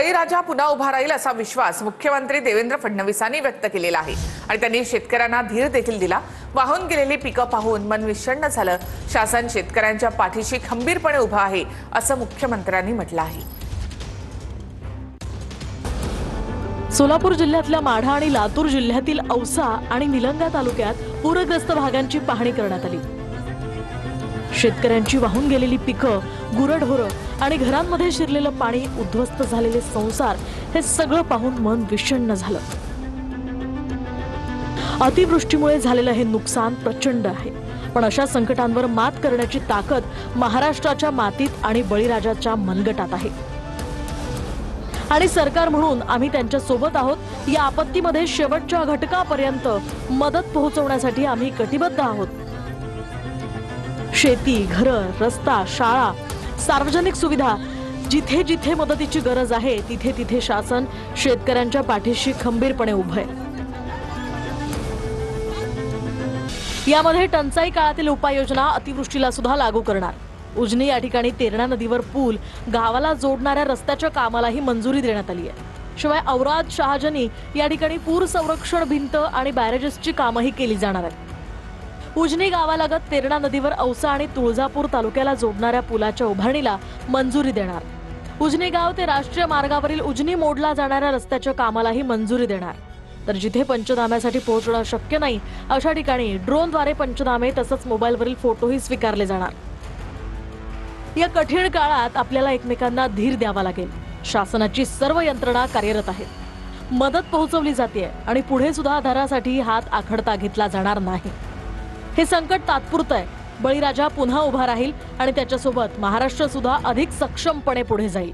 बळीराजा पुन्हा उभा राहील असा विश्वास मुख्यमंत्री देवेंद्र फडणवीसांनी व्यक्त केलेला आहे आणि त्यांनी शेतकऱ्यांना धीर देखील दिला। वाहून गेलेली पिकं पाहून मन विषण्ण झालं। शासन शेतकऱ्यांच्या पाठीशी खंबीरपणे उभा आहे असं मुख्यमंत्र्यांनी म्हटलं आहे। सोलापूर जिल्ह्यातल्या माढा आणि लातूर जिल्ह्यातील औसा आणि निलंगा तालुक्यात पूरग्रस्त भागांची पाहणी करण्यात आली। शेतकऱ्यांची वाहून गेलेली पिकं, गुरढोरं आणि घरांमध्ये शिरलेलं पाणी, उद्ध्वस्त झालेले संसार हे सगळं पाहून मन विषण्ण झालं। अतिवृष्टीमुळे झालेलं हे नुकसान प्रचंड आहे, पण अशा संकटांवर मात करण्याची ताकद महाराष्ट्राच्या मातीत आणि बळीराजाच्या मनगटात आहे आणि सरकार म्हणून आम्ही त्यांच्या सोबत आहोत। या आपत्तीमध्ये शेवटच्या घटकापर्यंत मदत पोहोचवण्यासाठी आम्ही कटिबद्ध आहोत। शेती, घरं, रस्ता, शाळा, सार्वजनिक सुविधा, जिथे जिथे मदतीची गरज आहे तिथे तिथे शासन शेतकऱ्यांच्या पाठीशी खंबीरपणे उभे आहे। यामध्ये टंचाई काळातील उपाययोजना अतिवृष्टीला सुद्धा लागू करणार। उजनी या ठिकाणी तेरणा नदीवर पूल, गावाला जोडणाऱ्या रस्त्याच्या कामालाही मंजुरी देण्यात आली आहे। शिवाय औराद शहाजनी या ठिकाणी पूर संरक्षण भिंत आणि बॅरेजेसची कामही केली जाणार आहेत। उजनी गावालगत तेरणा नदीवर औसा आणि तुळजापूर तालुक्याला जोडणाऱ्या पुलाच्या उभारणीला मंजुरी देणार। उजनी गाव ते राष्ट्रीय मार्गावरील उजनी मोडला जाणाऱ्या रस्त्याच्या कामालाही मंजुरी देणार। तर जिथे पंचनाम्यासाठी पोहोचणं शक्य नाही अशा ठिकाणी ड्रोनद्वारे पंचनामे तसंच मोबाईलवरील फोटोही स्वीकारले जाणार। या कठीण काळात आपल्याला एकमेकांना धीर द्यावा लागेल। शासनाची सर्व यंत्रणा कार्यरत आहे, मदत पोहोचवली जाते आणि पुढे सुद्धा आधारासाठी हात आखडता घेतला जाणार नाही। हे संकट तात्पुरतं आहे। बळीराजा पुन्हा उभा राहील आणि त्याच्यासोबत महाराष्ट्र सुद्धा अधिक सक्षमपणे पुढे जाईल।